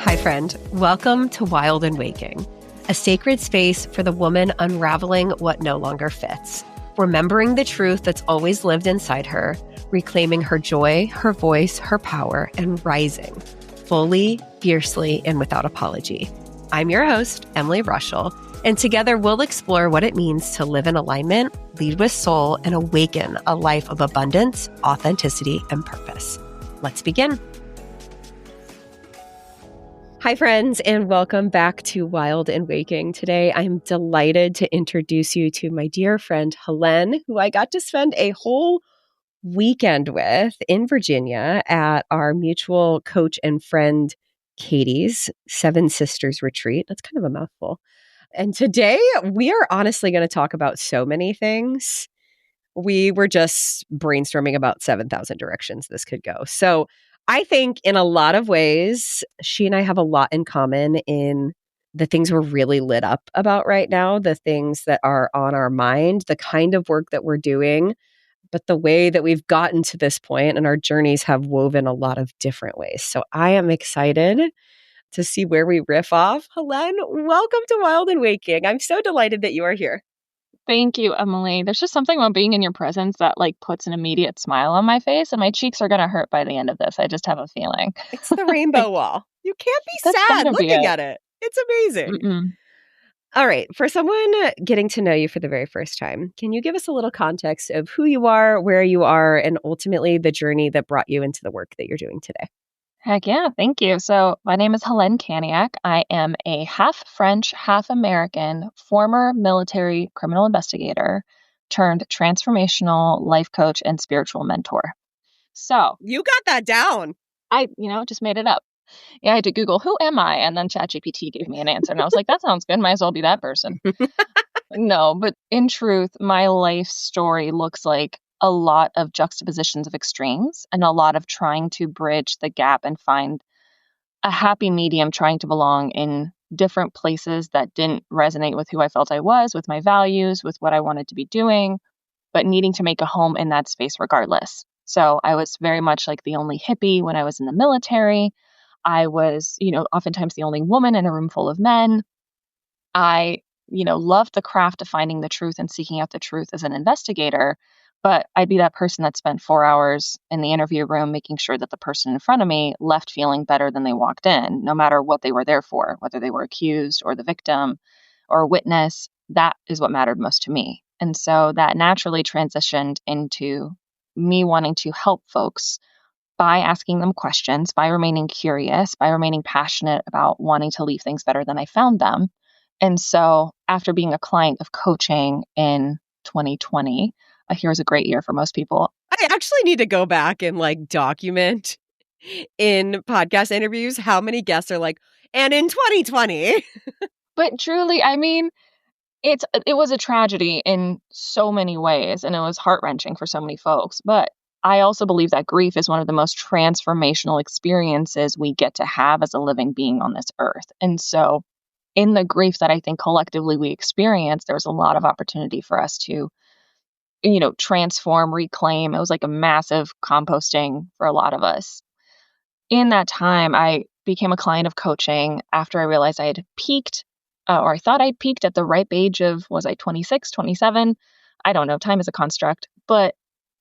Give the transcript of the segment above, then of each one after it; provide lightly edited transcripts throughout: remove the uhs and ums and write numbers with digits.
Hi, friend. Welcome to Wild and Waking, a sacred space for the woman unraveling what no longer fits, remembering the truth that's always lived inside her, reclaiming her joy, her voice, her power, and rising fully, fiercely, and without apology. I'm your host, Emily Rushell, and together we'll explore what it means to live in alignment, lead with soul, and awaken a life of abundance, authenticity, and purpose. Let's begin. Hi, friends, and welcome back to Wild and Waking. Today, I'm delighted to introduce you to my dear friend, Hélène, who I got to spend a whole weekend with in Virginia at our mutual coach and friend, Katie's Seven Sisters Retreat. That's kind of a mouthful. And today, we are honestly going to talk about so many things. We were just brainstorming about 7,000 directions this could go. So I think in a lot of ways, she and I have a lot in common in the things we're really lit up about right now, the things that are on our mind, the kind of work that we're doing, but the way that we've gotten to this point and our journeys have woven a lot of different ways. So I am excited to see where we riff off. Hélène, welcome to Wild and Waking. I'm so delighted that you are here. Thank you, Emily. There's just something about being in your presence that puts an immediate smile on my face, and my cheeks are going to hurt by the end of this. I just have a feeling. It's the rainbow wall. You can't be sad looking at it. It's amazing. Mm-mm. All right. For someone getting to know you for the very first time, can you give us a little context of who you are, where you are, and ultimately the journey that brought you into the work that you're doing today? Heck yeah, thank you. So my name is Hélène Caniac. I am a half French, half American, former military criminal investigator turned transformational life coach and spiritual mentor. So you got that down. I just made it up. Yeah, I had to Google, who am I? And then ChatGPT gave me an answer. And I was like, that sounds good. Might as well be that person. No, but in truth, my life story looks like a lot of juxtapositions of extremes and a lot of trying to bridge the gap and find a happy medium, trying to belong in different places that didn't resonate with who I felt I was, with my values, with what I wanted to be doing, but needing to make a home in that space regardless. So I was very much like the only hippie when I was in the military. I was, oftentimes the only woman in a room full of men. I, loved the craft of finding the truth and seeking out the truth as an investigator, but I'd be that person that spent 4 hours in the interview room making sure that the person in front of me left feeling better than they walked in, no matter what they were there for, whether they were accused or the victim or a witness. That is what mattered most to me. And so that naturally transitioned into me wanting to help folks by asking them questions, by remaining curious, by remaining passionate about wanting to leave things better than I found them. And so after being a client of coaching in 2020, here's a great year for most people. I actually need to go back and document in podcast interviews how many guests are like, and in 2020. But truly, I mean, it was a tragedy in so many ways, and it was heart-wrenching for so many folks. But I also believe that grief is one of the most transformational experiences we get to have as a living being on this earth. And so in the grief that I think collectively we experience, there's a lot of opportunity for us to, transform, reclaim. It was like a massive composting for a lot of us. In that time, I became a client of coaching after I realized I had peaked, or I thought I'd peaked at the ripe age of, was I 26, 27? I don't know. Time is a construct. But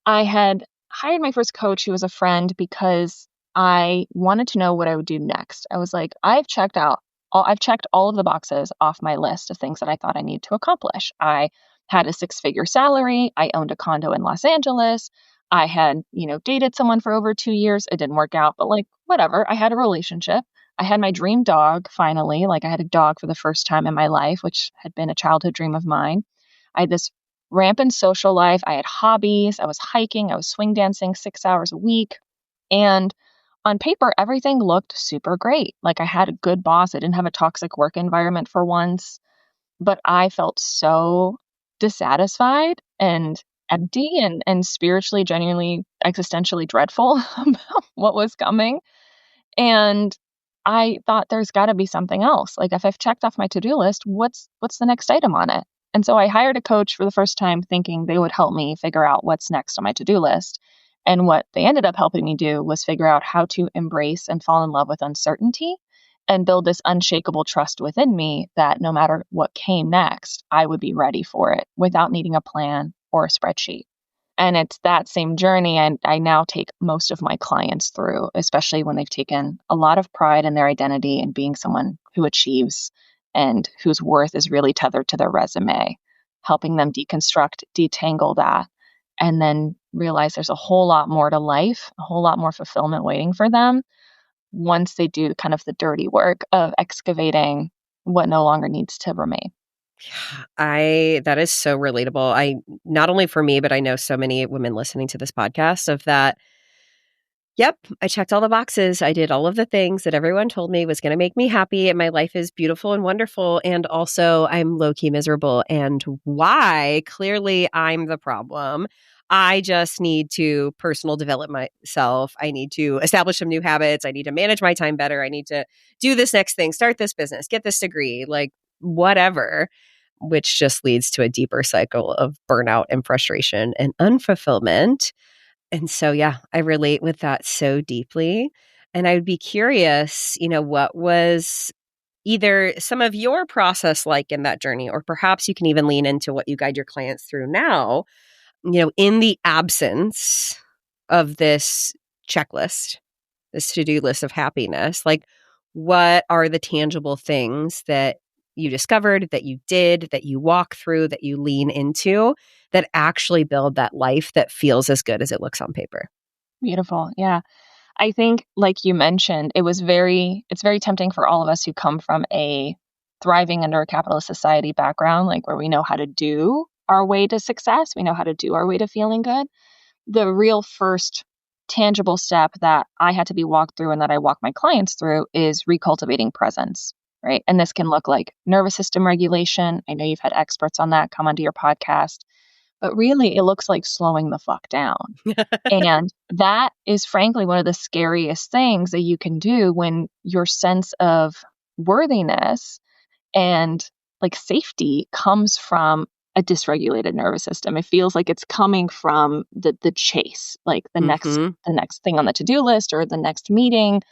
I had hired my first coach who was a friend because I wanted to know what I would do next. I was like, I've checked all of the boxes off my list of things that I thought I needed to accomplish. I had a 6-figure salary. I owned a condo in Los Angeles. I had, dated someone for over 2 years. It didn't work out, but whatever. I had a relationship. I had my dream dog finally. I had a dog for the first time in my life, which had been a childhood dream of mine. I had this rampant social life. I had hobbies. I was hiking. I was swing dancing 6 hours a week. And on paper, everything looked super great. I had a good boss. I didn't have a toxic work environment for once, but I felt so dissatisfied and empty and spiritually, genuinely, existentially dreadful about what was coming. And I thought there's got to be something else. If I've checked off my to-do list, what's the next item on it? And so I hired a coach for the first time thinking they would help me figure out what's next on my to-do list. And what they ended up helping me do was figure out how to embrace and fall in love with uncertainty and build this unshakable trust within me that no matter what came next, I would be ready for it without needing a plan or a spreadsheet. And it's that same journey I now take most of my clients through, especially when they've taken a lot of pride in their identity and being someone who achieves and whose worth is really tethered to their resume, helping them deconstruct, detangle that, and then realize there's a whole lot more to life, a whole lot more fulfillment waiting for them once they do kind of the dirty work of excavating what no longer needs to remain. That is so relatable. Not only for me, but I know so many women listening to this podcast of that. Yep, I checked all the boxes. I did all of the things that everyone told me was going to make me happy, and my life is beautiful and wonderful. And also, I'm low-key miserable. And why? Clearly, I'm the problem. I just need to personal develop myself. I need to establish some new habits. I need to manage my time better. I need to do this next thing, start this business, get this degree, like whatever, which just leads to a deeper cycle of burnout and frustration and unfulfillment. And so, yeah, I relate with that so deeply. And I would be curious, what was either some of your process like in that journey, or perhaps you can even lean into what you guide your clients through now, in the absence of this checklist, this to-do list of happiness. Like, what are the tangible things that you discovered, that you did, that you walk through, that you lean into, that actually build that life that feels as good as it looks on paper? Beautiful. Yeah. I think, like you mentioned, it's very tempting for all of us who come from a thriving under a capitalist society background, like where we know how to do our way to success, we know how to do our way to feeling good. The real first tangible step that I had to be walked through and that I walk my clients through is recultivating presence, right? And this can look like nervous system regulation. I know you've had experts on that come onto your podcast, but really it looks like slowing the fuck down. And that is frankly one of the scariest things that you can do when your sense of worthiness and like safety comes from a dysregulated nervous system. It feels like it's coming from the chase, like the next thing on the to-do list or the next meeting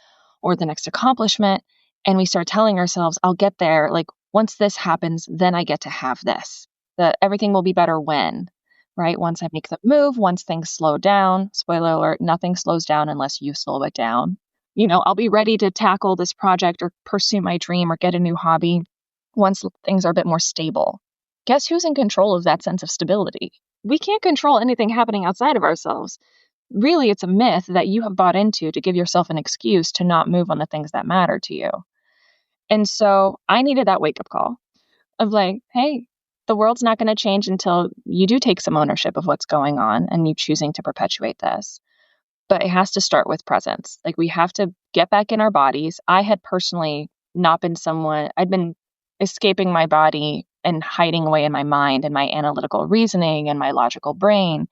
or the next accomplishment. And we start telling ourselves, I'll get there. Like once this happens, then I get to have this. That everything will be better when. Right? Once I make the move, once things slow down, spoiler alert, nothing slows down unless you slow it down. I'll be ready to tackle this project or pursue my dream or get a new hobby once things are a bit more stable. Guess who's in control of that sense of stability? We can't control anything happening outside of ourselves. Really, it's a myth that you have bought into to give yourself an excuse to not move on the things that matter to you. And so I needed that wake-up call of like, hey, the world's not going to change until you do take some ownership of what's going on and you choosing to perpetuate this. But it has to start with presence. Like we have to get back in our bodies. I had personally not been someone, I'd been escaping my body and hiding away in my mind and my analytical reasoning and my logical brain,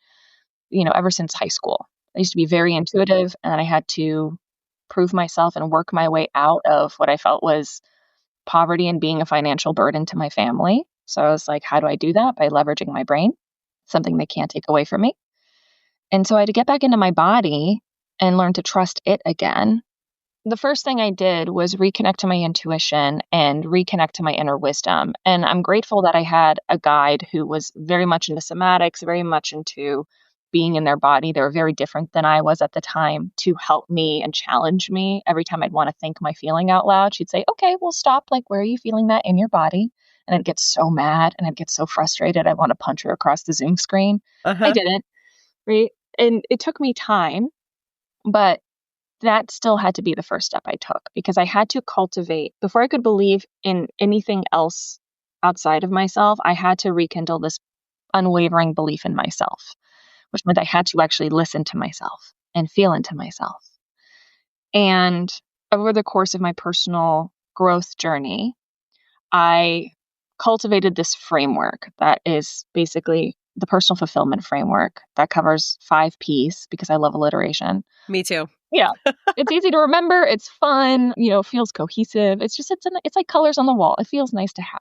ever since high school. I used to be very intuitive and I had to prove myself and work my way out of what I felt was poverty and being a financial burden to my family. So I was like, how do I do that? By leveraging my brain, something they can't take away from me. And so I had to get back into my body and learn to trust it again. The first thing I did was reconnect to my intuition and reconnect to my inner wisdom. And I'm grateful that I had a guide who was very much into somatics, very much into being in their body. They were very different than I was at the time, to help me and challenge me. Every time I'd want to think my feeling out loud, she'd say, okay, well, stop. Like, where are you feeling that in your body? And I'd get so mad and I'd get so frustrated. I'd want to punch her across the Zoom screen. I didn't, right? And it took me time, but that still had to be the first step I took, because I had to cultivate, before I could believe in anything else outside of myself, I had to rekindle this unwavering belief in myself, which meant I had to actually listen to myself and feel into myself. And over the course of my personal growth journey, I cultivated this framework that is basically the personal fulfillment framework that covers 5 Ps, because I love alliteration. Me too. Yeah. It's easy to remember. It's fun. It feels cohesive. It's like colors on the wall. It feels nice to have.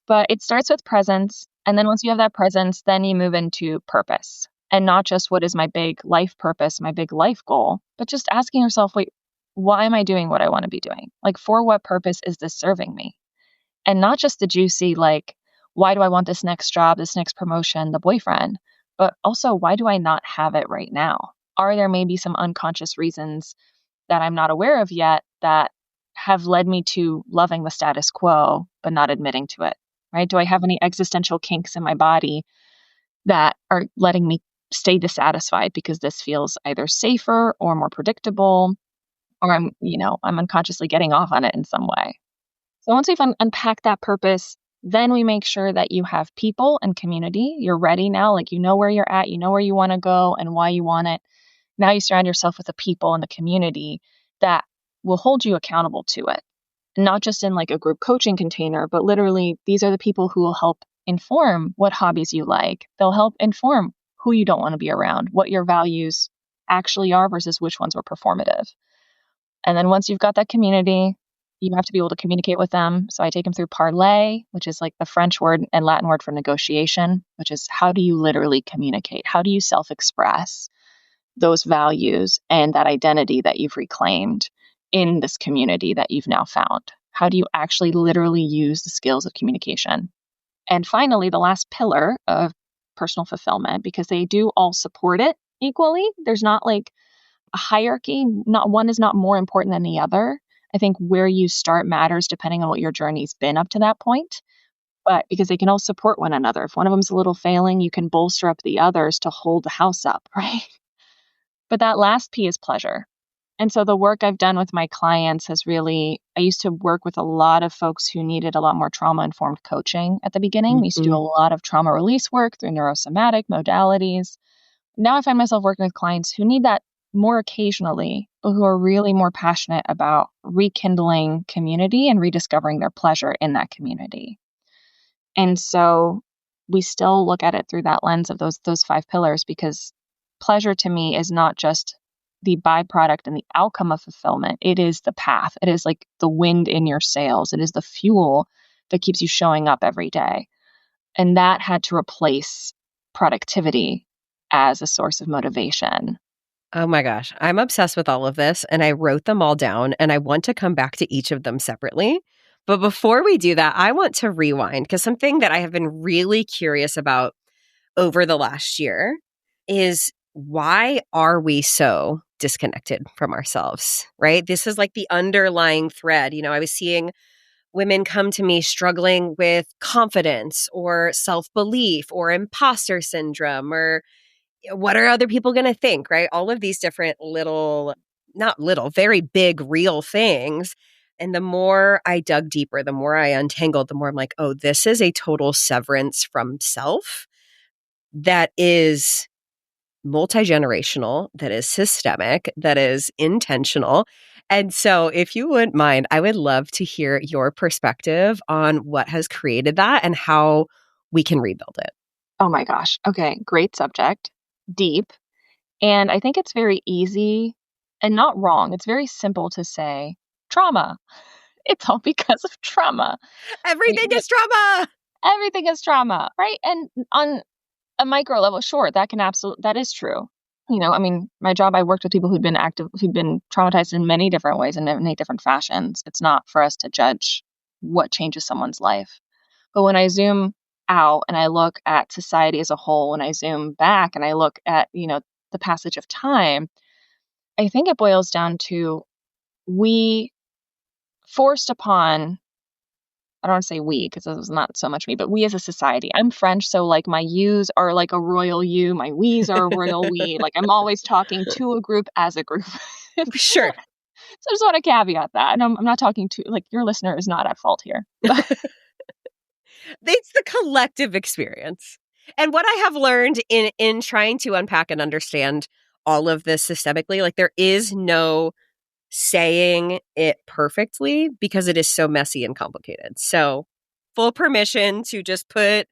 But it starts with presence. And then once you have that presence, then you move into purpose. And not just what is my big life purpose, my big life goal, but just asking yourself, wait, why am I doing what I want to be doing? Like, for what purpose is this serving me? And not just the juicy, like, why do I want this next job, this next promotion, the boyfriend, but also, why do I not have it right now? Are there maybe some unconscious reasons that I'm not aware of yet that have led me to loving the status quo, but not admitting to it, right? Do I have any existential kinks in my body that are letting me stay dissatisfied because this feels either safer or more predictable, or I'm unconsciously getting off on it in some way. So once we've unpacked that purpose, then we make sure that you have people and community. You're ready now, like you know where you're at, you know where you want to go and why you want it. Now you surround yourself with the people in the community that will hold you accountable to it. Not just in like a group coaching container, but literally these are the people who will help inform what hobbies you like. They'll help inform who you don't want to be around, what your values actually are versus which ones were performative. And then once you've got that community, you have to be able to communicate with them. So I take them through parler, which is like the French word and Latin word for negotiation, which is how do you literally communicate? How do you self-express those values and that identity that you've reclaimed in this community that you've now found? How do you actually literally use the skills of communication? And finally, the last pillar of personal fulfillment, because they do all support it equally. There's not like a hierarchy. Not one is not more important than the other. I think where you start matters depending on what your journey's been up to that point. But because they can all support one another. If one of them's a little failing, you can bolster up the others to hold the house up, right? But that last P is pleasure. And so the work I've done with my clients has really, I used to work with a lot of folks who needed a lot more trauma-informed coaching at the beginning. We used to do a lot of trauma release work through neurosomatic modalities. Now I find myself working with clients who need that more occasionally, but who are really more passionate about rekindling community and rediscovering their pleasure in that community. And so we still look at it through that lens of those 5 pillars, because pleasure to me is not just the byproduct and the outcome of fulfillment. It is the path. It is like the wind in your sails. It is the fuel that keeps you showing up every day. And that had to replace productivity as a source of motivation. Oh my gosh, I'm obsessed with all of this, and I wrote them all down, and I want to come back to each of them separately. But before we do that, I want to rewind, because something that I have been really curious about over the last year is, why are we so disconnected from ourselves, right? This is like the underlying thread. I was seeing women come to me struggling with confidence or self-belief or imposter syndrome, or what are other people going to think, right? All of these different very big, real things. And the more I dug deeper, the more I untangled, the more I'm like, oh, this is a total severance from self that is multi-generational, that is systemic, that is intentional. And so if you wouldn't mind, I would love to hear your perspective on what has created that and how we can rebuild it. Oh my gosh. Okay. Great subject. Deep. And I think it's very easy and not wrong. It's very simple to say trauma. It's all because of trauma. Everything is trauma. Everything is trauma, right? And on a micro level, sure, that is true. My job, I worked with people who'd been traumatized in many different ways and in many different fashions. It's not for us to judge what changes someone's life. But when I zoom out and I look at society as a whole, when I zoom back and I look at, the passage of time, I think it boils down to we forced upon, I don't want to say we, because this is not so much me, but we as a society. I'm French, so like my yous are like a royal you, my we's are a royal we. Like I'm always talking to a group as a group. Sure. So I just want to caveat that. And I'm not talking to, like, your listener is not at fault here. It's the collective experience. And what I have learned in trying to unpack and understand all of this systemically, like, there is no saying it perfectly because it is so messy and complicated. So full permission to just put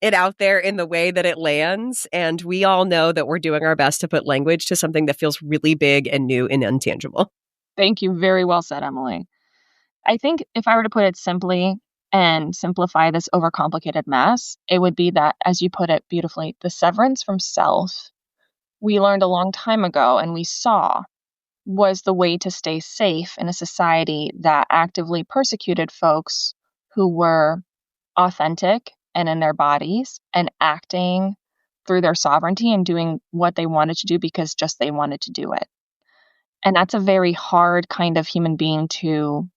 it out there in the way that it lands. And we all know that we're doing our best to put language to something that feels really big and new and intangible. Thank you. Very well said, Emily. I think if I were to put it simply and simplify this overcomplicated mess, it would be that, as you put it beautifully, the severance from self we learned a long time ago and we saw was the way to stay safe in a society that actively persecuted folks who were authentic and in their bodies and acting through their sovereignty and doing what they wanted to do because just they wanted to do it. And that's a very hard kind of human being to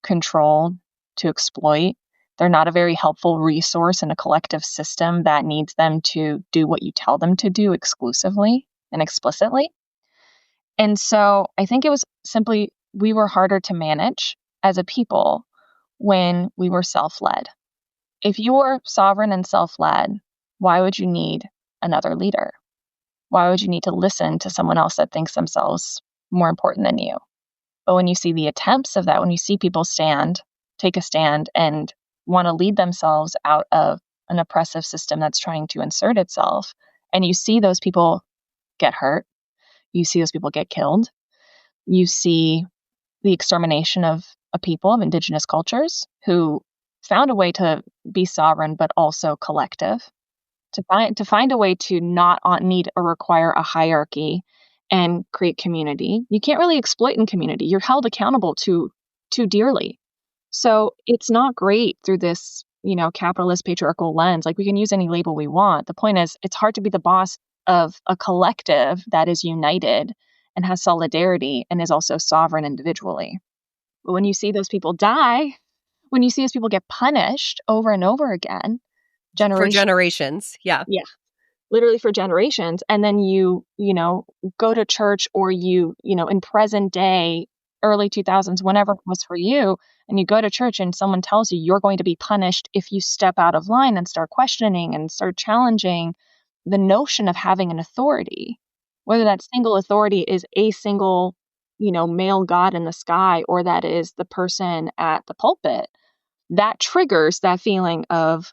control, to exploit. They're not a very helpful resource in a collective system that needs them to do what you tell them to do exclusively and explicitly. And so I think it was simply we were harder to manage as a people when we were self-led. If you were sovereign and self-led, why would you need another leader? Why would you need to listen to someone else that thinks themselves more important than you? But when you see the attempts of that, when you see people take a stand and want to lead themselves out of an oppressive system that's trying to insert itself, and you see those people get hurt, you see those people get killed, you see the extermination of a people, of indigenous cultures who found a way to be sovereign but also collective, to find a way to not need or require a hierarchy and create community. You can't really exploit in community. You're held accountable too dearly. So it's not great through this, capitalist patriarchal lens. Like, we can use any label we want. The point is, it's hard to be the boss of a collective that is united and has solidarity and is also sovereign individually. But when you see those people die, when you see those people get punished over and over again, for generations. Yeah. Literally for generations. And then you go to church, or in present day, early 2000s, whenever it was for you, and you go to church and someone tells you you're going to be punished if you step out of line and start questioning and start challenging the notion of having an authority, whether that single authority is a single, male god in the sky, or that is the person at the pulpit, that triggers that feeling of,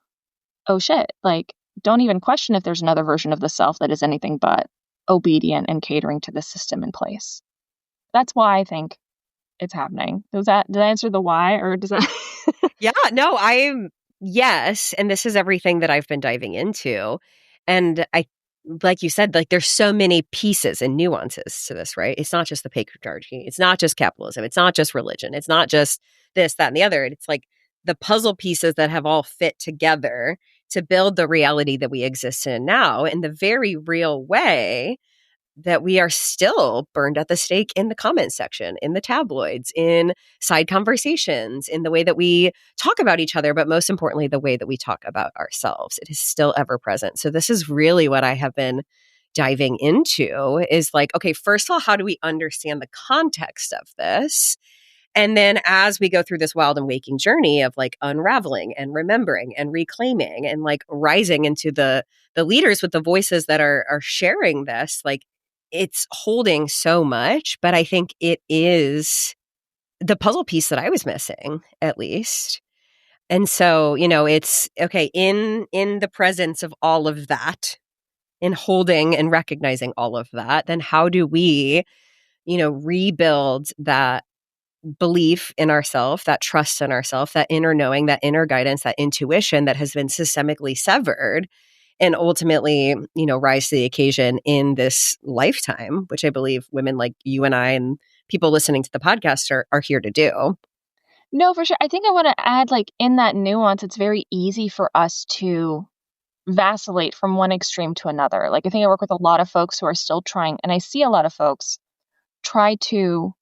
oh shit, like, don't even question if there's another version of the self that is anything but obedient and catering to the system in place. That's why I think it's happening. Did I answer the why, or does that? Yeah, no, yes. And this is everything that I've been diving into. And like you said, like, there's so many pieces and nuances to this, right? It's not just the patriarchy. It's not just capitalism. It's not just religion. It's not just this, that, and the other. It's like the puzzle pieces that have all fit together to build the reality that we exist in now, in the very real way that we are still burned at the stake in the comment section, in the tabloids, in side conversations, in the way that we talk about each other, but most importantly, the way that we talk about ourselves. It is still ever present. So this is really what I have been diving into, is like, okay, first of all, how do we understand the context of this? And then as we go through this wild and waking journey of like unraveling and remembering and reclaiming and like rising into the leaders with the voices that are sharing this, like, it's holding so much, but I think it is the puzzle piece that I was missing, at least. And so, it's okay in the presence of all of that, in holding and recognizing all of that, then how do we, rebuild that belief in ourselves, that trust in ourselves, that inner knowing, that inner guidance, that intuition that has been systemically severed, and ultimately, rise to the occasion in this lifetime, which I believe women like you and I and people listening to the podcast are here to do. No, for sure. I think I want to add, like, in that nuance, it's very easy for us to vacillate from one extreme to another. Like, I think I work with a lot of folks who are still trying, and I see a lot of folks try to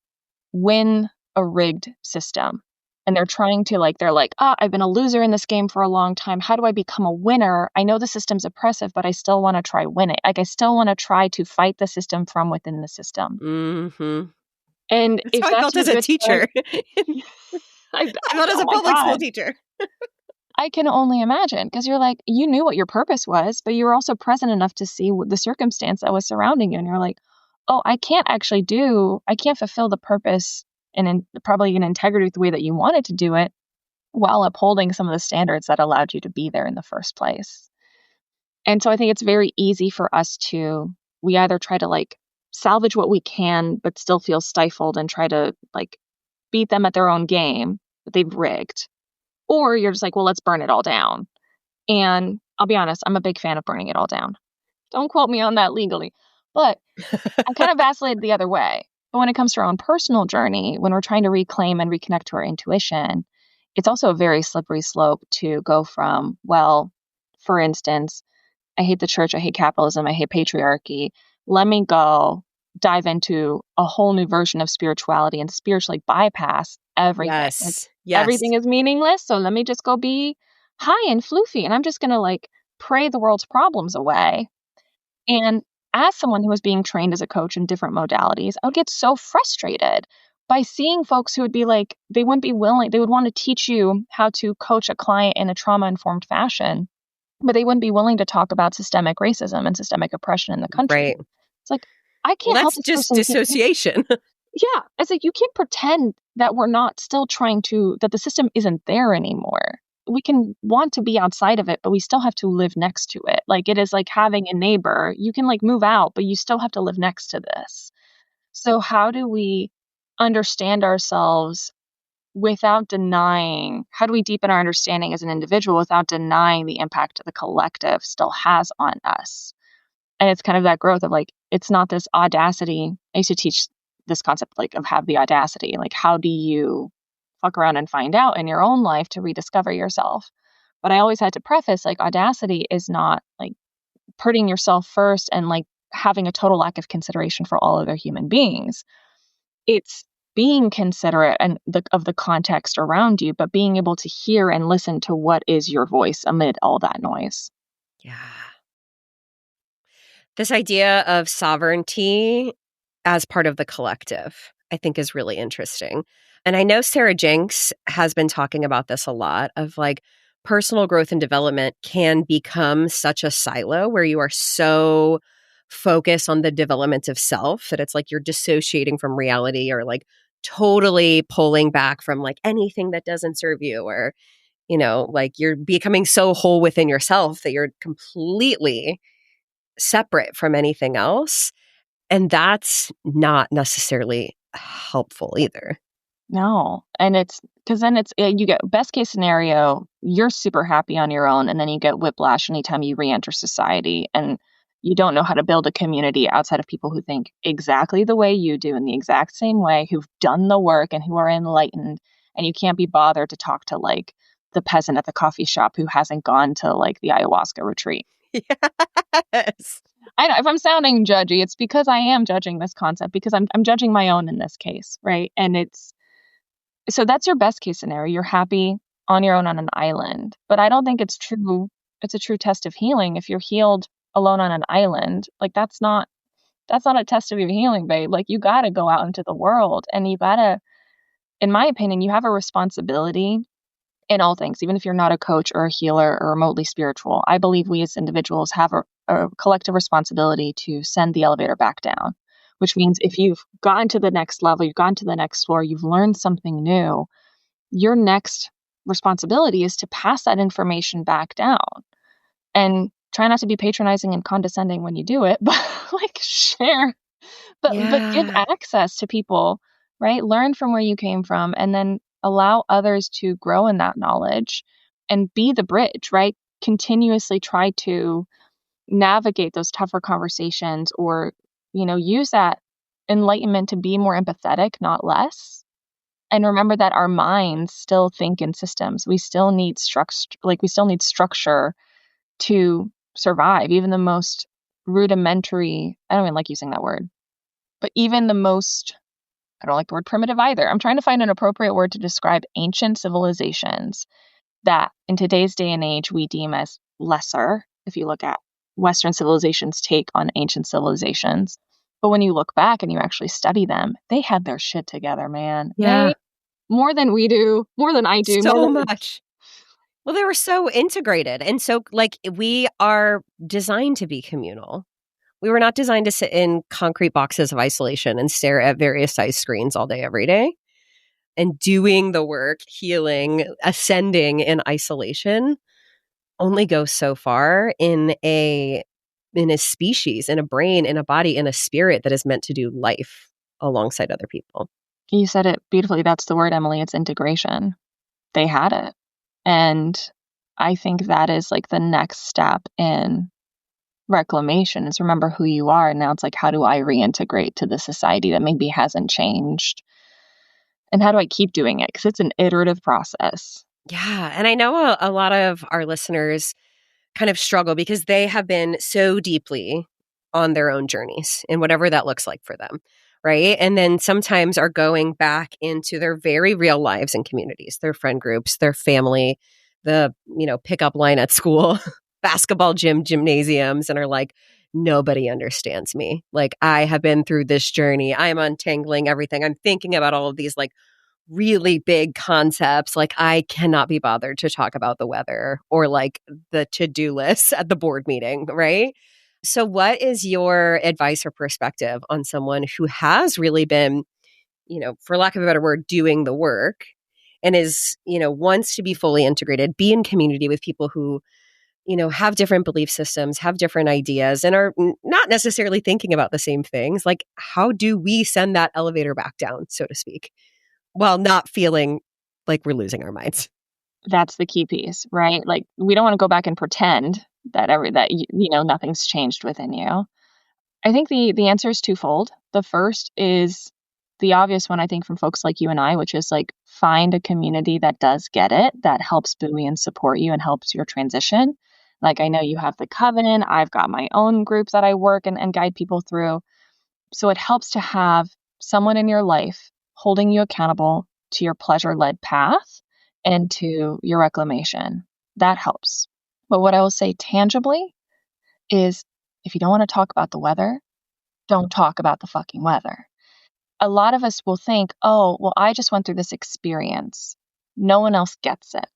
win a rigged system. And they're trying to, like, I've been a loser in this game for a long time. How do I become a winner? I know the system's oppressive, but I still want to try win it. Like, I still want to try to fight the system from within the system. Mm-hmm. And that's how I felt as a teacher. I felt as a public school teacher. I can only imagine, because you're like, you knew what your purpose was, but you were also present enough to see the circumstance that was surrounding you. And you're like, oh, I can't fulfill the purpose and probably in integrity with the way that you wanted to do it, while upholding some of the standards that allowed you to be there in the first place. And so I think it's very easy for us we either try to, like, salvage what we can, but still feel stifled and try to, like, beat them at their own game that they've rigged. Or you're just like, well, let's burn it all down. And I'll be honest, I'm a big fan of burning it all down. Don't quote me on that legally. But I kind of vacillated the other way. But when it comes to our own personal journey, when we're trying to reclaim and reconnect to our intuition, it's also a very slippery slope to go from, well, for instance, I hate the church, I hate capitalism, I hate patriarchy. Let me go dive into a whole new version of spirituality and spiritually bypass everything. Like Yes. everything is meaningless, so let me just go be high and floofy and I'm just going to like pray the world's problems away. And as someone who was being trained as a coach in different modalities, I would get so frustrated by seeing folks who would be like, they wouldn't be willing, they would want to teach you how to coach a client in a trauma-informed fashion, but they wouldn't be willing to talk about systemic racism and systemic oppression in the country. Right. It's like, I Well, can't help that's this just person. dissociation. Yeah. It's like, you can't pretend that we're not still trying to, that the system isn't there anymore. We can want to be outside of it, but we still have to live next to it. Like it is like having a neighbor. You can like move out, but you still have to live next to this. So how do we understand ourselves without denying, how do we deepen our understanding as an individual without denying the impact the collective still has on us? And it's kind of that growth of like, it's not this audacity. I used to teach this concept like of have the audacity. Like, how do you fuck around and find out in your own life to rediscover yourself? But I always had to preface like audacity is not like putting yourself first and like having a total lack of consideration for all other human beings. It's being considerate and of the context around you, but being able to hear and listen to what is your voice amid all that noise. Yeah. This idea of sovereignty as part of the collective, I think is really interesting. And I know Sarah Jenks has been talking about this a lot of like personal growth and development can become such a silo where you are so focused on the development of self that it's like you're dissociating from reality or like totally pulling back from like anything that doesn't serve you or, you know, like you're becoming so whole within yourself that you're completely separate from anything else. And that's not necessarily helpful either. No. And it's because then it's, you get best case scenario, you're super happy on your own. And then you get whiplash anytime you re-enter society and you don't know how to build a community outside of people who think exactly the way you do in the exact same way, who've done the work and who are enlightened. And you can't be bothered to talk to like the peasant at the coffee shop who hasn't gone to like the ayahuasca retreat. Yes. I know if I'm sounding judgy, it's because I am judging this concept because I'm judging my own in this case, right? And it's so that's your best case scenario. You're happy on your own on an island. But I don't think it's true. It's a true test of healing. If you're healed alone on an island, like that's not a test of your healing, babe. Like you got to go out into the world and you got to, in my opinion, you have a responsibility in all things, even if you're not a coach or a healer or remotely spiritual. I believe we as individuals have a collective responsibility to send the elevator back down, which means if you've gotten to the next level, you've gone to the next floor, you've learned something new, your next responsibility is to pass that information back down and try not to be patronizing and condescending when you do it, but like share, but give Yeah. access to people, right? Learn from where you came from and then allow others to grow in that knowledge and be the bridge, right? Continuously try to navigate those tougher conversations or, use that enlightenment to be more empathetic, not less. And remember that our minds still think in systems. We still need structure to survive. Even the most rudimentary, I don't even like using that word, but even the most, I don't like the word primitive either. I'm trying to find an appropriate word to describe ancient civilizations that in today's day and age we deem as lesser, if you look at Western civilization's take on ancient civilizations. But when you look back and you actually study them, they had their shit together, man. Yeah. More than we do, more than I do, So much. Well, they were so integrated. And so, like, we are designed to be communal. We were not designed to sit in concrete boxes of isolation and stare at various size screens all day, every day. And doing the work, healing, ascending in isolation only goes so far in a species, in a brain, in a body, in a spirit that is meant to do life alongside other people. You said it beautifully. That's the word, Emily. It's integration. They had it. And I think that is like the next step in reclamation. It's remember who you are. And now it's like, how do I reintegrate to the society that maybe hasn't changed? And how do I keep doing it? Because it's an iterative process. Yeah. And I know a lot of our listeners kind of struggle because they have been so deeply on their own journeys and whatever that looks like for them. Right. And then sometimes are going back into their very real lives and communities, their friend groups, their family, the, pickup line at school, basketball gym, gymnasiums, and are like, nobody understands me. Like, I have been through this journey. I'm untangling everything. I'm thinking about all of these like really big concepts. Like, I cannot be bothered to talk about the weather or like the to-do list at the board meeting, right? So what is your advice or perspective on someone who has really been, for lack of a better word, doing the work and is, wants to be fully integrated, be in community with people who, have different belief systems, have different ideas, and are not necessarily thinking about the same things? Like, how do we send that elevator back down, so to speak, while not feeling like we're losing our minds? That's the key piece, right? Like, we don't want to go back and pretend that nothing's changed within you. I think the answer is twofold. The first is the obvious one, I think, from folks like you and I, which is like, find a community that does get it, that helps buoy and support you and helps your transition. Like, I know you have the Covenant. I've got my own group that I work and guide people through. So it helps to have someone in your life holding you accountable to your pleasure-led path and to your reclamation. That helps. But what I will say tangibly is, if you don't want to talk about the weather, don't talk about the fucking weather. A lot of us will think, oh, well, I just went through this experience. No one else gets it.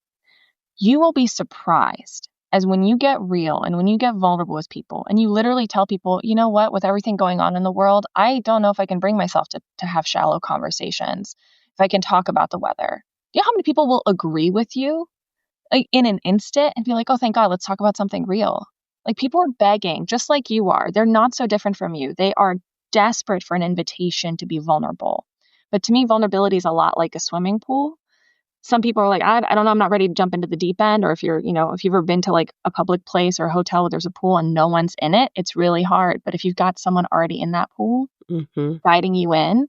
You will be surprised as when you get real and when you get vulnerable with people and you literally tell people, you know what, with everything going on in the world, I don't know if I can bring myself to have shallow conversations, if I can talk about the weather. You know how many people will agree with you like in an instant and be like, oh, thank God, let's talk about something real. Like, people are begging, just like you are. They're not so different from you. They are desperate for an invitation to be vulnerable. But to me, vulnerability is a lot like a swimming pool. Some people are like, I don't know, I'm not ready to jump into the deep end. Or if you've ever been to like a public place or a hotel where there's a pool and no one's in it, it's really hard. But if you've got someone already in that pool guiding you in,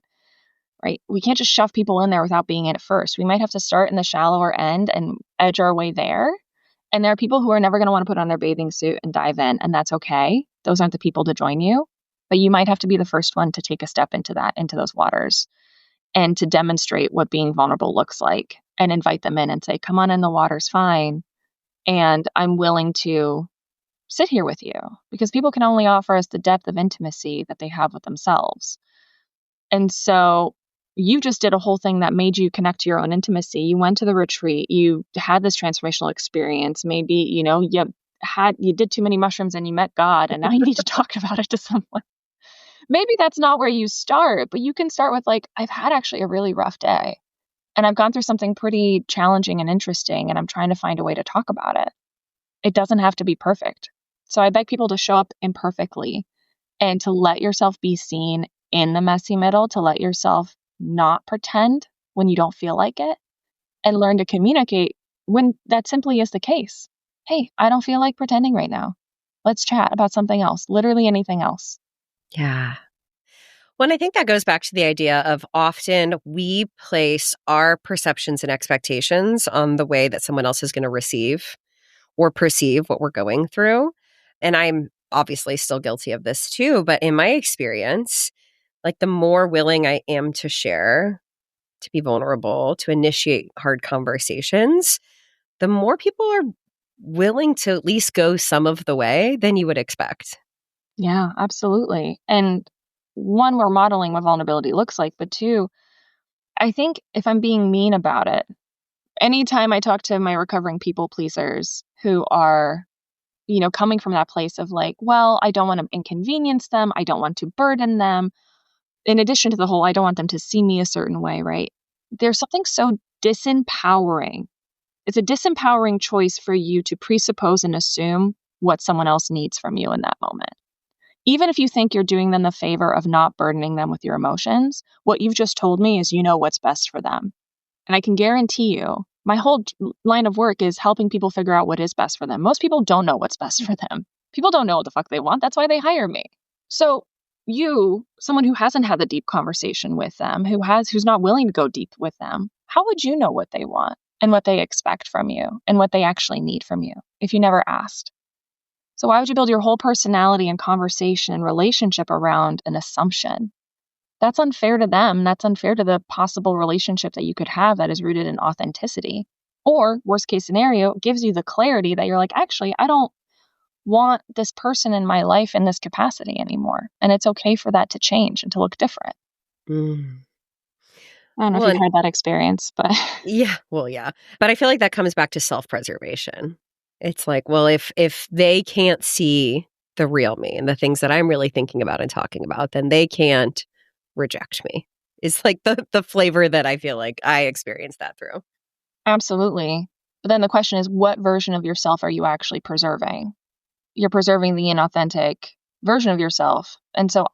right? We can't just shove people in there without being in it first. We might have to start in the shallower end and edge our way there. And there are people who are never going to want to put on their bathing suit and dive in, and that's okay. Those aren't the people to join you. But you might have to be the first one to take a step into those waters and to demonstrate what being vulnerable looks like and invite them in and say, come on in, the water's fine. And I'm willing to sit here with you, because people can only offer us the depth of intimacy that they have with themselves. And so you just did a whole thing that made you connect to your own intimacy. You went to the retreat, you had this transformational experience. Maybe, you did too many mushrooms and you met God, and now you need to talk about it to someone. Maybe that's not where you start, but you can start with like, I've had actually a really rough day and I've gone through something pretty challenging and interesting, and I'm trying to find a way to talk about it. It doesn't have to be perfect. So I beg people to show up imperfectly and to let yourself be seen in the messy middle, to let yourself not pretend when you don't feel like it, and learn to communicate when that simply is the case. Hey, I don't feel like pretending right now. Let's chat about something else, literally anything else. Yeah. Well, I think that goes back to the idea of often we place our perceptions and expectations on the way that someone else is going to receive or perceive what we're going through. And I'm obviously still guilty of this too. But in my experience, like, the more willing I am to share, to be vulnerable, to initiate hard conversations, the more people are willing to at least go some of the way than you would expect. Yeah, absolutely. And one, we're modeling what vulnerability looks like, but two, I think if I'm being mean about it, anytime I talk to my recovering people pleasers who are, coming from that place of like, well, I don't want to inconvenience them, I don't want to burden them, in addition to the whole, I don't want them to see me a certain way, right? There's something so disempowering. It's a disempowering choice for you to presuppose and assume what someone else needs from you in that moment. Even if you think you're doing them the favor of not burdening them with your emotions, what you've just told me is you know what's best for them. And I can guarantee you, my whole line of work is helping people figure out what is best for them. Most people don't know what's best for them. People don't know what the fuck they want. That's why they hire me. So you, someone who hasn't had the deep conversation with them, who's not willing to go deep with them, how would you know what they want and what they expect from you and what they actually need from you if you never asked? So why would you build your whole personality and conversation and relationship around an assumption? That's unfair to them. That's unfair to the possible relationship that you could have that is rooted in authenticity. Or, worst case scenario, gives you the clarity that you're like, actually, I don't want this person in my life in this capacity anymore. And it's okay for that to change and to look different. Mm. I don't know if you've had that experience, but yeah. But I feel like that comes back to self-preservation. It's like, well, if they can't see the real me and the things that I'm really thinking about and talking about, then they can't reject me. It's like the flavor that I feel like I experienced that through. Absolutely. But then the question is, what version of yourself are you actually preserving? You're preserving the inauthentic version of yourself. And so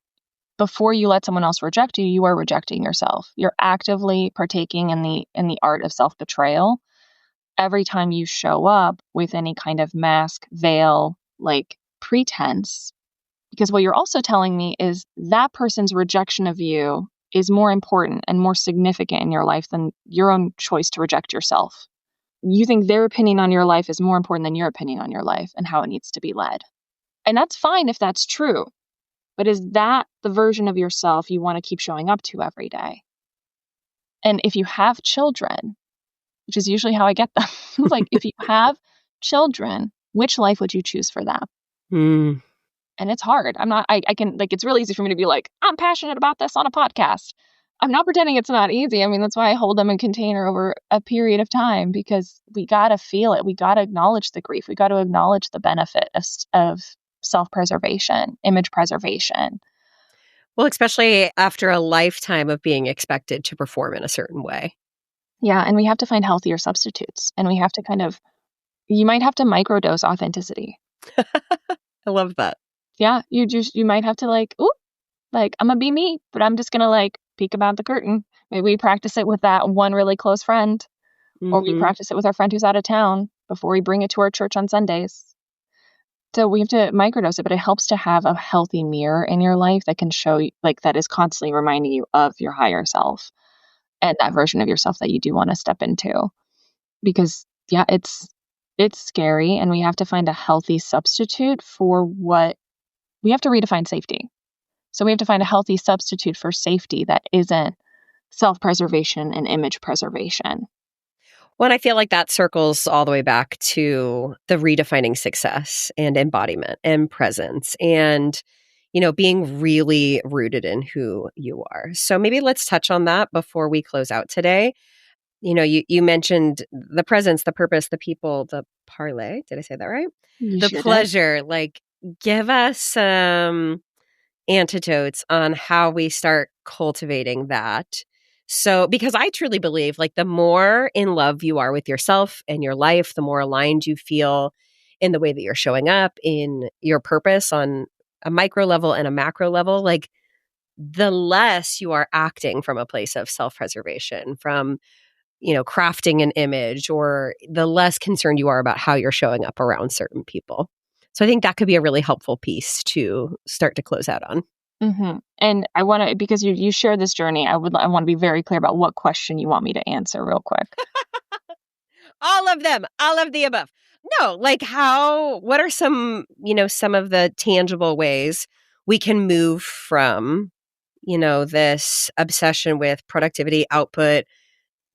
before you let someone else reject you, you are rejecting yourself. You're actively partaking in the art of self-betrayal every time you show up with any kind of mask, veil, like pretense. Because what you're also telling me is that person's rejection of you is more important and more significant in your life than your own choice to reject yourself. You think their opinion on your life is more important than your opinion on your life and how it needs to be led. And that's fine if that's true. But is that the version of yourself you want to keep showing up to every day? And if you have children, which is usually how I get them, like if you have children, which life would you choose for them? Mm. And it's hard. I can, like, it's really easy for me to be like, I'm passionate about this on a podcast. I'm not pretending it's not easy. I mean, that's why I hold them in container over a period of time, because we got to feel it. We got to acknowledge the grief. We got to acknowledge the benefit of self-preservation, image preservation. Well, especially after a lifetime of being expected to perform in a certain way. Yeah. And we have to find healthier substitutes. And we have to you might have to microdose authenticity. I love that. Yeah. You might have to I'm going to be me, but I'm just going to peek about the curtain. Maybe we practice it with that one really close friend, or we practice it with our friend who's out of town before we bring it to our church on Sundays. So we have to microdose it, but it helps to have a healthy mirror in your life that can show you, that is constantly reminding you of your higher self and that version of yourself that you do want to step into. Because yeah, it's scary, and we have to find a healthy substitute for what we have to redefine safety. So we have to find a healthy substitute for safety that isn't self-preservation and image preservation. Well, I feel like that circles all the way back to the redefining success and embodiment and presence and, being really rooted in who you are. So maybe let's touch on that before we close out today. You mentioned the presence, the purpose, the people, the parlay. Did I say that right? The Sure pleasure. Give us some antidotes on how we start cultivating that. So, because I truly believe the more in love you are with yourself and your life, the more aligned you feel in the way that you're showing up, in your purpose on a micro level and a macro level, the less you are acting from a place of self-preservation, from, crafting an image, or the less concerned you are about how you're showing up around certain people. So I think that could be a really helpful piece to start to close out on. Mm-hmm. And I want to, because you share this journey, I want to be very clear about what question you want me to answer real quick. All of them, all of the above. No, what are some of the tangible ways we can move from, this obsession with productivity, output,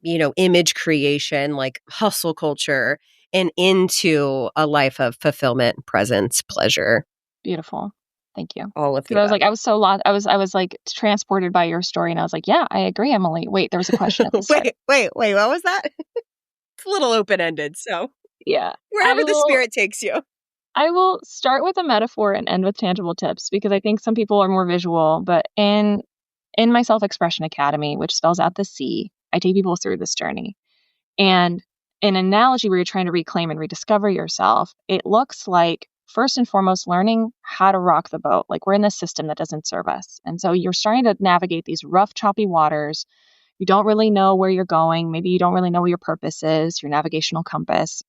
image creation, hustle culture, and into a life of fulfillment, presence, pleasure. Beautiful. Thank you. All of the above. I was so lost. I was transported by your story, and I was like, yeah, I agree, Emily. Wait, there was a question at the start. Wait, what was that? It's a little open-ended, so yeah. Wherever the spirit takes you. I will start with a metaphor and end with tangible tips, because I think some people are more visual, but in my Self-Expression Academy, which spells out the C, I take people through this journey. And an analogy where you're trying to reclaim and rediscover yourself, it looks like, first and foremost, learning how to rock the boat. We're in this system that doesn't serve us. And so you're starting to navigate these rough, choppy waters. You don't really know where you're going. Maybe you don't really know what your purpose is, your navigational compass.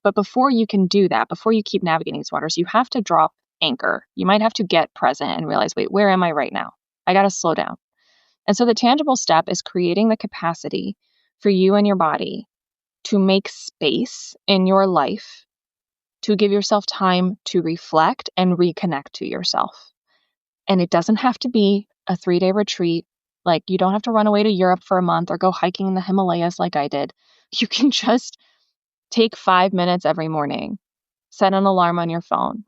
But before you can do that, before you keep navigating these waters, you have to drop anchor. You might have to get present and realize, wait, where am I right now? I got to slow down. And so the tangible step is creating the capacity for you and your body to make space in your life to give yourself time to reflect and reconnect to yourself. And it doesn't have to be a 3-day retreat. Like, you don't have to run away to Europe for a month or go hiking in the Himalayas like I did. You can just take 5 minutes every morning, set an alarm on your phone.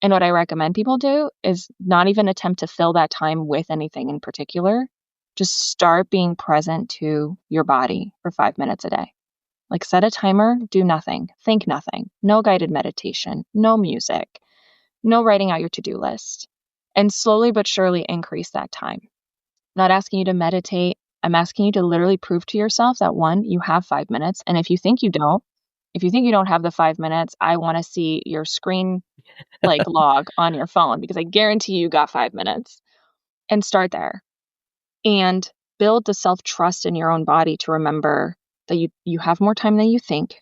And what I recommend people do is not even attempt to fill that time with anything in particular. Just start being present to your body for 5 minutes a day. Like, set a timer, do nothing, think nothing, no guided meditation, no music, no writing out your to-do list, and slowly but surely increase that time. I'm not asking you to meditate. I'm asking you to literally prove to yourself that, one, you have 5 minutes. And if you think you don't have the 5 minutes, I want to see your screen log on your phone, because I guarantee you got 5 minutes. And start there. And build the self-trust in your own body to remember that you have more time than you think.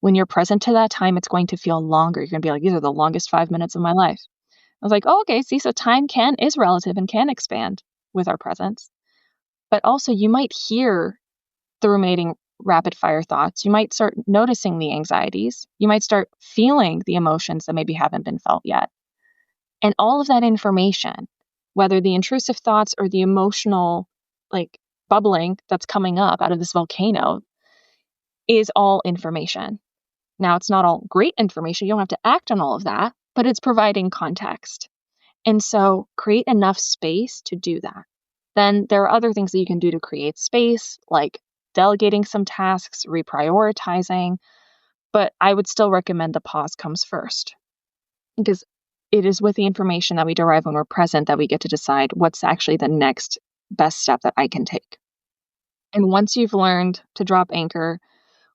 When you're present to that time, it's going to feel longer. You're going to be like, these are the longest 5 minutes of my life. I was like, oh, okay, see, so time is relative and can expand with our presence. But also, you might hear the ruminating rapid fire thoughts. You might start noticing the anxieties. You might start feeling the emotions that maybe haven't been felt yet. And all of that information, whether the intrusive thoughts or the emotional bubbling that's coming up out of this volcano, is all information. Now, it's not all great information. You don't have to act on all of that, but it's providing context. And so create enough space to do that. Then there are other things that you can do to create space, like delegating some tasks, reprioritizing. But I would still recommend the pause comes first, because it is with the information that we derive when we're present that we get to decide what's actually the next best step that I can take. And once you've learned to drop anchor,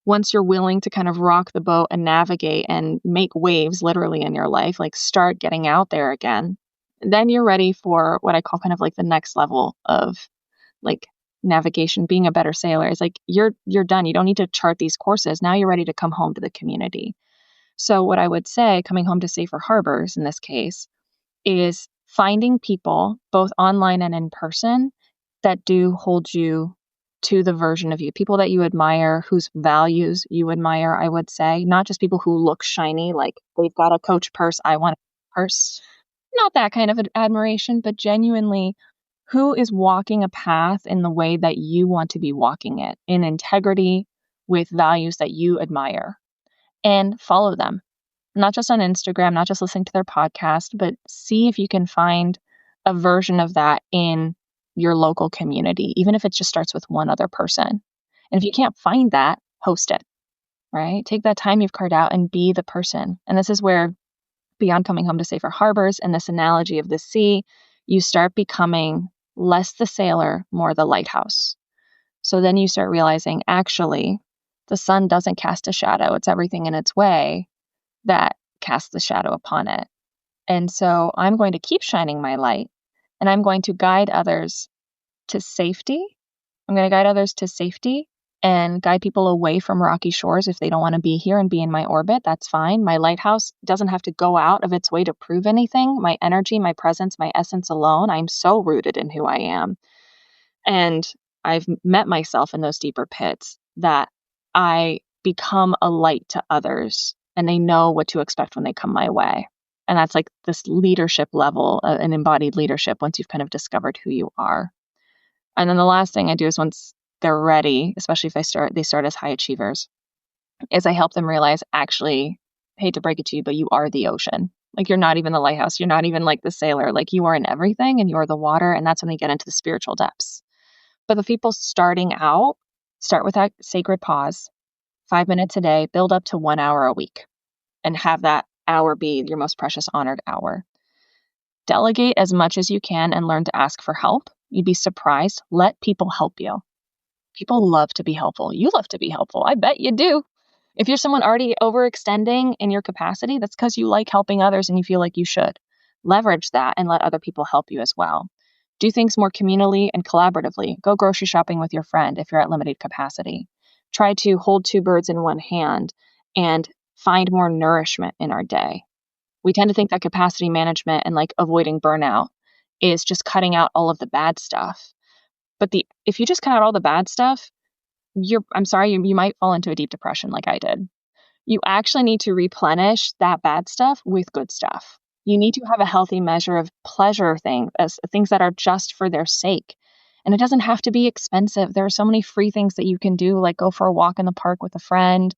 once you're willing to kind of rock the boat and navigate and make waves literally in your life, start getting out there again, then you're ready for what I call kind of the next level of navigation, being a better sailor. It's you're done. You don't need to chart these courses. Now you're ready to come home to the community. So what I would say, coming home to safer harbors in this case, is finding people, both online and in person, that do hold you to the version of you, people that you admire, whose values you admire, I would say, not just people who look shiny, like they've got a Coach purse, I want a purse. Not that kind of admiration, but genuinely who is walking a path in the way that you want to be walking it, in integrity, with values that you admire, and follow them. Not just on Instagram, not just listening to their podcast, but see if you can find a version of that in your local community, even if it just starts with one other person. And if you can't find that, host it, right? Take that time you've carved out and be the person. And this is where, beyond coming home to safer harbors and this analogy of the sea, you start becoming less the sailor, more the lighthouse. So then you start realizing, actually, the sun doesn't cast a shadow. It's everything in its way that casts the shadow upon it. And so I'm going to keep shining my light, and I'm going to guide others to safety. I'm going to guide others to safety and guide people away from rocky shores if they don't want to be here and be in my orbit. That's fine. My lighthouse doesn't have to go out of its way to prove anything. My energy, my presence, my essence alone, I'm so rooted in who I am. And I've met myself in those deeper pits that I become a light to others, and they know what to expect when they come my way. And that's this leadership level, an embodied leadership, once you've kind of discovered who you are. And then the last thing I do is, once they're ready, especially if they start as high achievers, is I help them realize, actually, hate to break it to you, but you are the ocean. You're not even the lighthouse. You're not even the sailor. You are in everything, and you're the water. And that's when they get into the spiritual depths. But the people starting out, start with that sacred pause, 5 minutes a day, build up to 1 hour a week, and have that hour be your most precious, honored hour. Delegate as much as you can and learn to ask for help. You'd be surprised. Let people help you. People love to be helpful. You love to be helpful. I bet you do. If you're someone already overextending in your capacity, that's because you like helping others and you feel like you should. Leverage that and let other people help you as well. Do things more communally and collaboratively. Go grocery shopping with your friend if you're at limited capacity. Try to hold two birds in one hand and find more nourishment in our day. We tend to think that capacity management and like avoiding burnout is just cutting out all of the bad stuff. But if you just cut out all the bad stuff, I'm sorry, you might fall into a deep depression like I did. You actually need to replenish that bad stuff with good stuff. You need to have a healthy measure of pleasure things, as things that are just for their sake. And it doesn't have to be expensive. There are so many free things that you can do, like go for a walk in the park with a friend,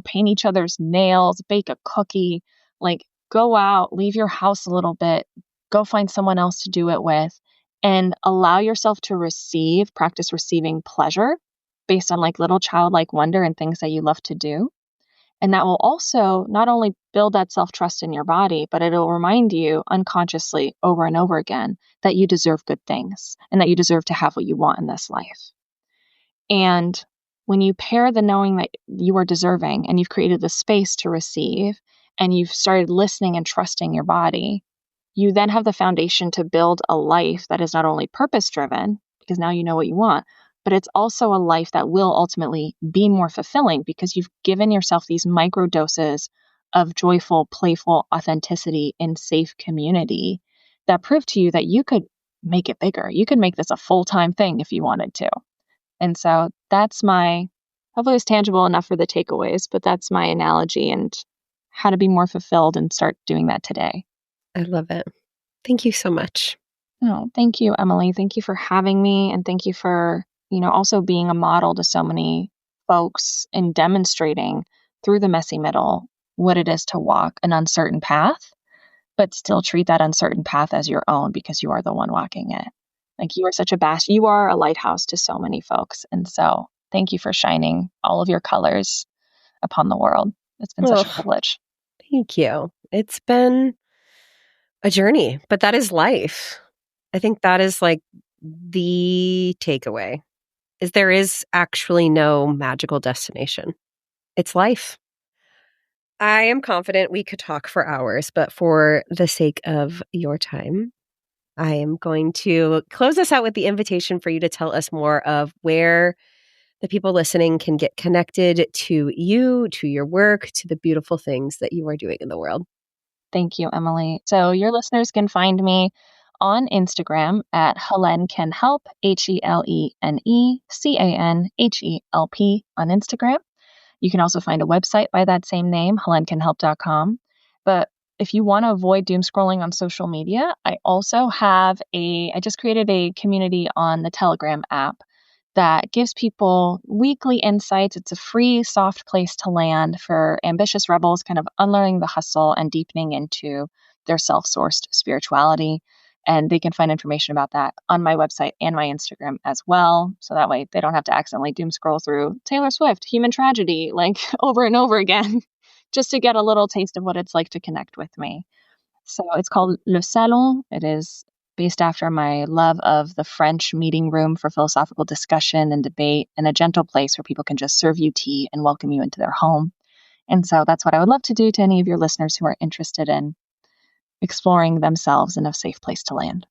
paint each other's nails, bake a cookie, like go out, leave your house a little bit, go find someone else to do it with, and allow yourself to practice receiving pleasure based on like little childlike wonder and things that you love to do. And that will also not only build that self-trust in your body, but it'll remind you unconsciously over and over again that you deserve good things and that you deserve to have what you want in this life. And when you pair the knowing that you are deserving and you've created the space to receive and you've started listening and trusting your body, you then have the foundation to build a life that is not only purpose-driven, because now you know what you want, but it's also a life that will ultimately be more fulfilling because you've given yourself these micro doses of joyful, playful authenticity in safe community that prove to you that you could make it bigger. You could make this a full-time thing if you wanted to. And so hopefully it's tangible enough for the takeaways, but that's my analogy and how to be more fulfilled and start doing that today. I love it. Thank you so much. Oh, thank you, Emily. Thank you for having me. And thank you for, also being a model to so many folks and demonstrating through the messy middle what it is to walk an uncertain path, but still treat that uncertain path as your own because you are the one walking it. Like you are such a bastion. You are a lighthouse to so many folks. And so thank you for shining all of your colors upon the world. It's been such a privilege. Thank you. It's been a journey, but that is life. I think that is like the takeaway is there is actually no magical destination. It's life. I am confident we could talk for hours, but for the sake of your time, I am going to close us out with the invitation for you to tell us more of where the people listening can get connected to you, to your work, to the beautiful things that you are doing in the world. Thank you, Emily. So your listeners can find me on Instagram at Hélène Can Help, HELENECANHELP on Instagram. You can also find a website by that same name, HeleneCanHelp.com. But if you want to avoid doom scrolling on social media, I just created a community on the Telegram app that gives people weekly insights. It's a free, soft place to land for ambitious rebels, kind of unlearning the hustle and deepening into their self-sourced spirituality. And they can find information about that on my website and my Instagram as well. So that way they don't have to accidentally doom scroll through Taylor Swift, human tragedy, like over and over again, just to get a little taste of what it's like to connect with me. So it's called Le Salon. It is based after my love of the French meeting room for philosophical discussion and debate, and a gentle place where people can just serve you tea and welcome you into their home. And so that's what I would love to do to any of your listeners who are interested in exploring themselves in a safe place to land.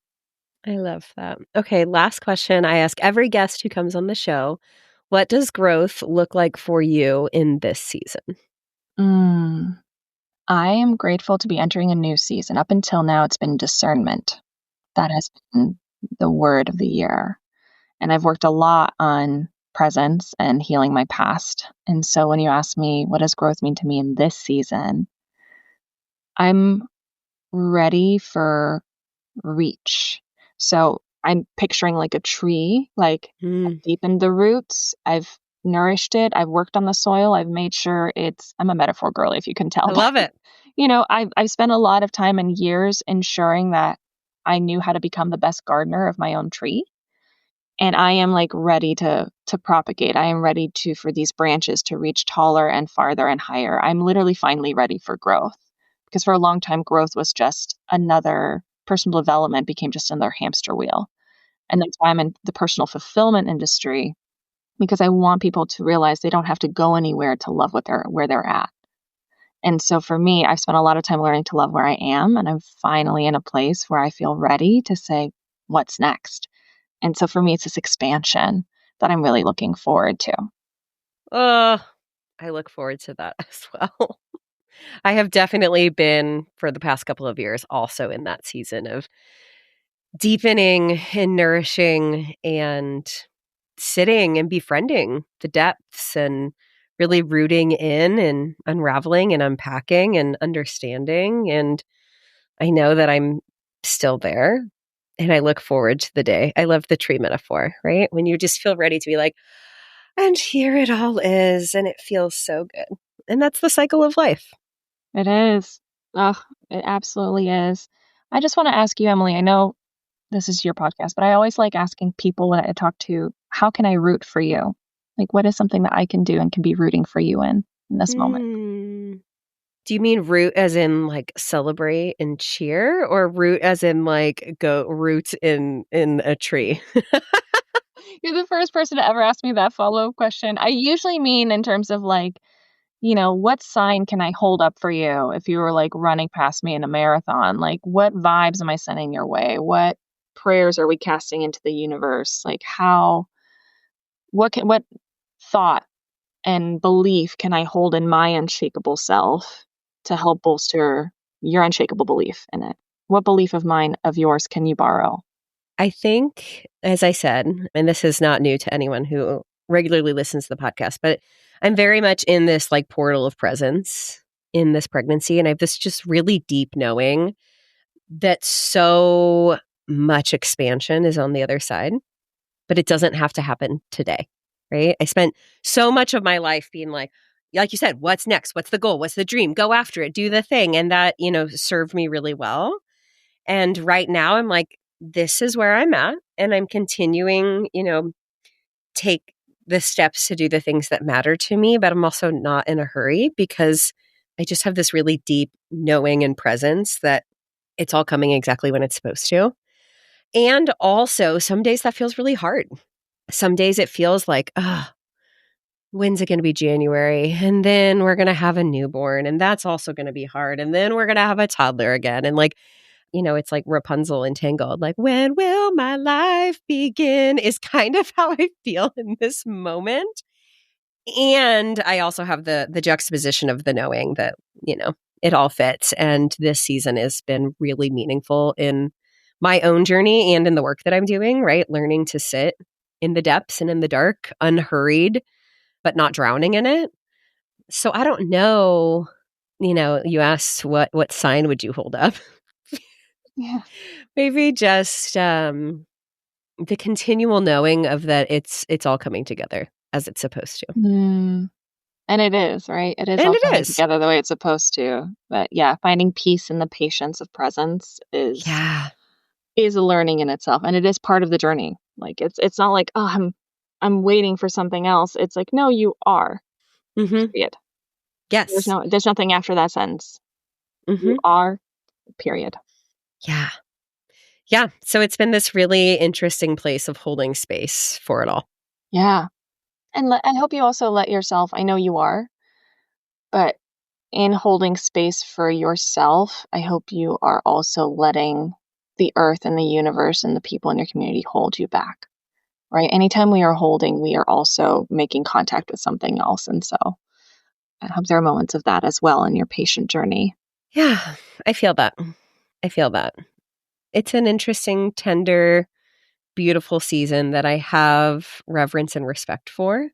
I love that. Okay, last question. I ask every guest who comes on the show, what does growth look like for you in this season? I am grateful to be entering a new season. Up until now, it's been discernment. That has been the word of the year. And I've worked a lot on presence and healing my past. And so when you ask me, what does growth mean to me in this season? I'm ready for reach. So I'm picturing like a tree, like I've deepened the roots. I've nourished it. I've worked on the soil. I've made sure I'm a metaphor girly, if you can tell. I love it. I've spent a lot of time and years ensuring that I knew how to become the best gardener of my own tree. And I am like ready to propagate. I am ready for these branches to reach taller and farther and higher. I'm literally finally ready for growth, because for a long time, growth was just another personal development became just another hamster wheel. And that's why I'm in the personal fulfillment industry, because I want people to realize they don't have to go anywhere to love where they're at. And so for me, I've spent a lot of time learning to love where I am, and I'm finally in a place where I feel ready to say, what's next? And so for me, it's this expansion that I'm really looking forward to. I look forward to that as well. I have definitely been, for the past couple of years, also in that season of deepening and nourishing and sitting and befriending the depths and really rooting in and unraveling and unpacking and understanding. And I know that I'm still there and I look forward to the day. I love the tree metaphor, right? When you just feel ready to be like, and here it all is, and it feels so good. And that's the cycle of life. It is. Oh, it absolutely is. I just want to ask you, Emily, I know this is your podcast, but I always like asking people when I talk to, how can I root for you? Like, what is something that I can do and can be rooting for you in this moment? Do you mean root as in like celebrate and cheer, or root as in like go root in a tree? You're the first person to ever ask me that follow-up question. I usually mean in terms of like, what sign can I hold up for you if you were like running past me in a marathon? Like, what vibes am I sending your way? What prayers are we casting into the universe? Like, what thought and belief can I hold in my unshakable self to help bolster your unshakable belief in it? What belief of yours can you borrow? I think, as I said, and this is not new to anyone who regularly listens to the podcast, but I'm very much in this like portal of presence in this pregnancy. And I have this just really deep knowing that so much expansion is on the other side, but it doesn't have to happen today, right? I spent so much of my life being like you said, what's next? What's the goal? What's the dream? Go after it, do the thing. And that, served me really well. And right now I'm like, this is where I'm at. And I'm continuing, take the steps to do the things that matter to me. But I'm also not in a hurry because I just have this really deep knowing and presence that it's all coming exactly when it's supposed to. And also, some days that feels really hard. Some days it feels like, when's it going to be January? And then we're going to have a newborn. And that's also going to be hard. And then we're going to have a toddler again. And like, it's like Rapunzel entangled. Like, when will my life begin is kind of how I feel in this moment. And I also have the juxtaposition of the knowing that, it all fits. And this season has been really meaningful in my own journey and in the work that I'm doing, right? Learning to sit in the depths and in the dark, unhurried, but not drowning in it. So I don't know, you asked what sign would you hold up? Yeah. Maybe just the continual knowing of that it's all coming together as it's supposed to. And it is, right? It is And all it coming is. together the way it's supposed to. But yeah, finding peace in the patience of presence is a learning in itself. And it is part of the journey. Like it's not like, I'm waiting for something else. It's like, no, you are. Period. Yes. There's nothing after that sentence. You are, period. Yeah. Yeah. So it's been this really interesting place of holding space for it all. Yeah. And I hope you also let yourself, I know you are, but in holding space for yourself, I hope you are also letting the earth and the universe and the people in your community hold you back, right? Anytime we are holding, we are also making contact with something else. And so I hope there are moments of that as well in your patient journey. Yeah, I feel that. It's an interesting, tender, beautiful season that I have reverence and respect for,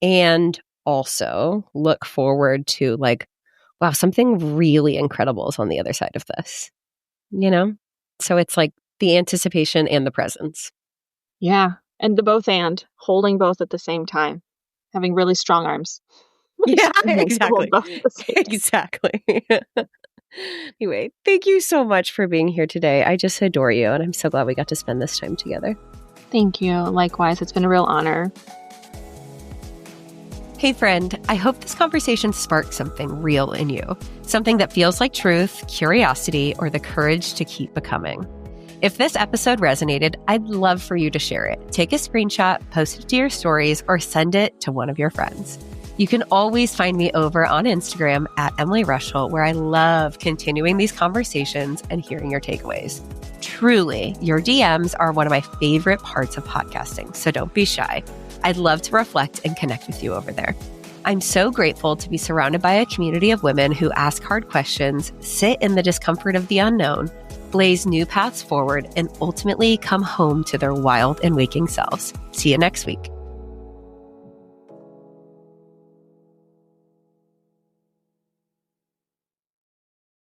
and also look forward to like, wow, something really incredible is on the other side of this, So it's like the anticipation and the presence. Yeah. And holding both at the same time, having really strong arms. Yeah, exactly. Exactly. Anyway, thank you so much for being here today. I just adore you, and I'm so glad we got to spend this time together. Thank you. Likewise, it's been a real honor. Hey friend, I hope this conversation sparked something real in you. Something that feels like truth, curiosity, or the courage to keep becoming. If this episode resonated, I'd love for you to share it. Take a screenshot, post it to your stories, or send it to one of your friends. You can always find me over on Instagram at Emily Rushel, where I love continuing these conversations and hearing your takeaways. Truly, your DMs are one of my favorite parts of podcasting, so don't be shy. I'd love to reflect and connect with you over there. I'm so grateful to be surrounded by a community of women who ask hard questions, sit in the discomfort of the unknown, blaze new paths forward, and ultimately come home to their wild and waking selves. See you next week.